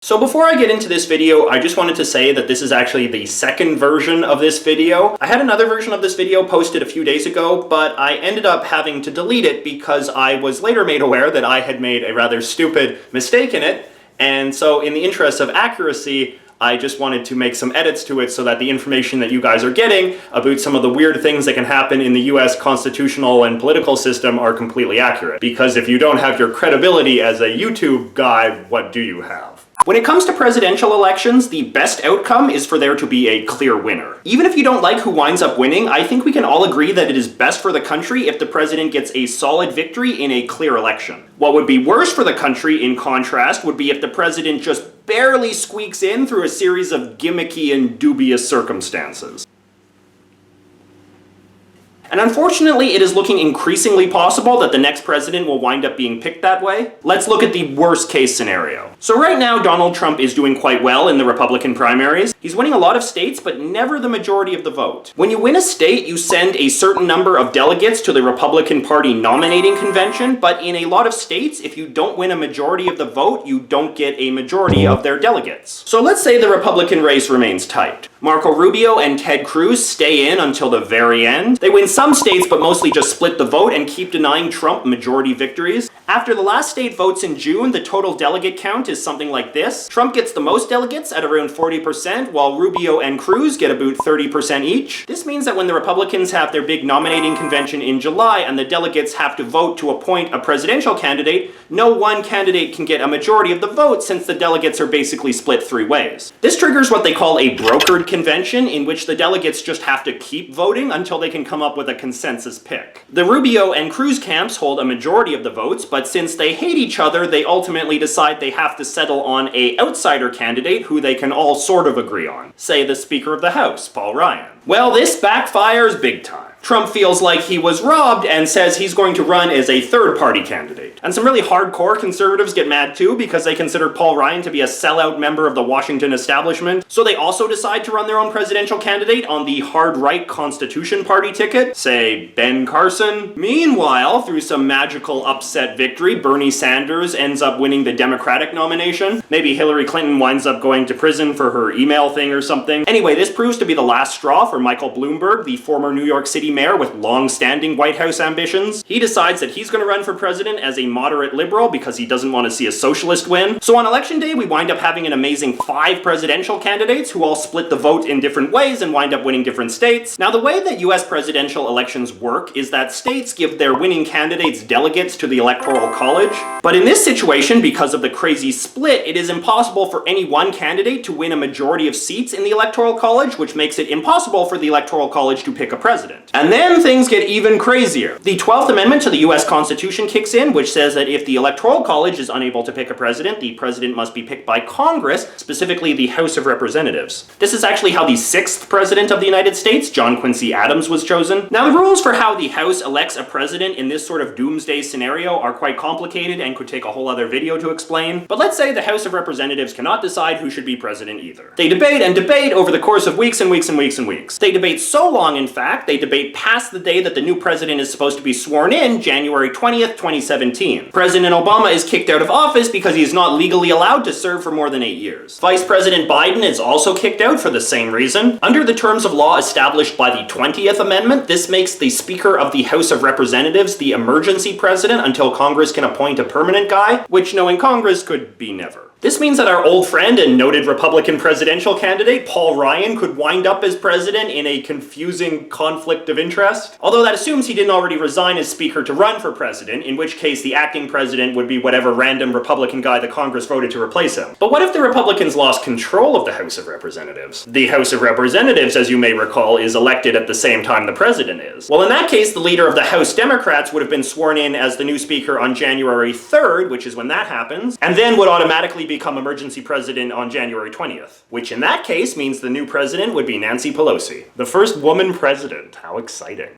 So before I get into this video, I just wanted to say that this is actually the second version of this video. I had another version of this video posted a few days ago, but I ended up having to delete it because I was later made aware that I had made a rather stupid mistake in it. And so in the interest of accuracy, I just wanted to make some edits to it so that the information that you guys are getting about some of the weird things that can happen in the US constitutional and political system are completely accurate. Because if you don't have your credibility as a YouTube guy, what do you have? When it comes to presidential elections, the best outcome is for there to be a clear winner. Even if you don't like who winds up winning, I think we can all agree that it is best for the country if the president gets a solid victory in a clear election. What would be worse for the country, in contrast, would be if the president just barely squeaks in through a series of gimmicky and dubious circumstances. And unfortunately, it is looking increasingly possible that the next president will wind up being picked that way. Let's look at the worst case scenario. So right now, Donald Trump is doing quite well in the Republican primaries. He's winning a lot of states, but never the majority of the vote. When you win a state, you send a certain number of delegates to the Republican Party nominating convention, but in a lot of states, if you don't win a majority of the vote, you don't get a majority of their delegates. So let's say the Republican race remains tight. Marco Rubio and Ted Cruz stay in until the very end. They win some states, but mostly just split the vote and keep denying Trump majority victories. After the last state votes in June, the total delegate count is something like this. Trump gets the most delegates at around 40%, while Rubio and Cruz get about 30% each. This means that when the Republicans have their big nominating convention in July and the delegates have to vote to appoint a presidential candidate, no one candidate can get a majority of the vote since the delegates are basically split three ways. This triggers what they call a brokered convention, in which the delegates just have to keep voting until they can come up with a consensus pick. The Rubio and Cruz camps hold a majority of the votes, but since they hate each other, they ultimately decide they have to settle on an outsider candidate who they can all sort of agree on. Say the Speaker of the House, Paul Ryan. Well, this backfires big time. Trump feels like he was robbed and says he's going to run as a third-party candidate. And some really hardcore conservatives get mad too because they consider Paul Ryan to be a sellout member of the Washington establishment. So they also decide to run their own presidential candidate on the hard-right Constitution Party ticket, say Ben Carson. Meanwhile, through some magical upset victory, Bernie Sanders ends up winning the Democratic nomination. Maybe Hillary Clinton winds up going to prison for her email thing or something. Anyway, this proves to be the last straw for Michael Bloomberg, the former New York City mayor with long-standing White House ambitions. He decides that he's going to run for president as a moderate liberal because he doesn't want to see a socialist win. So on election day, we wind up having an amazing 5 presidential candidates who all split the vote in different ways and wind up winning different states. Now, the way that US presidential elections work is that states give their winning candidates delegates to the Electoral College. But in this situation, because of the crazy split, it is impossible for any one candidate to win a majority of seats in the Electoral College, which makes it impossible for the Electoral College to pick a president. And then things get even crazier. The 12th Amendment to the US Constitution kicks in, which says that if the Electoral College is unable to pick a president, the president must be picked by Congress, specifically the House of Representatives. This is actually how the 6th President of the United States, John Quincy Adams, was chosen. Now, the rules for how the House elects a president in this sort of doomsday scenario are quite complicated and could take a whole other video to explain. But let's say the House of Representatives cannot decide who should be president either. They debate and debate over the course of weeks and weeks and weeks and weeks. They debate so long, in fact, they debate past the day that the new president is supposed to be sworn in, January 20th, 2017. President Obama is kicked out of office because he is not legally allowed to serve for more than 8 years. Vice President Biden is also kicked out for the same reason. Under the terms of law established by the 20th Amendment, this makes the Speaker of the House of Representatives the emergency president until Congress can appoint a permanent guy, which, knowing Congress, could be never. This means that our old friend and noted Republican presidential candidate, Paul Ryan, could wind up as president in a confusing conflict of interest. Although that assumes he didn't already resign as Speaker to run for president, in which case the acting president would be whatever random Republican guy the Congress voted to replace him. But what if the Republicans lost control of the House of Representatives? The House of Representatives, as you may recall, is elected at the same time the president is. Well, in that case, the leader of the House Democrats would have been sworn in as the new Speaker on January 3rd, which is when that happens, and then would automatically become emergency president on January 20th, which in that case means the new president would be Nancy Pelosi, the first woman president. How exciting.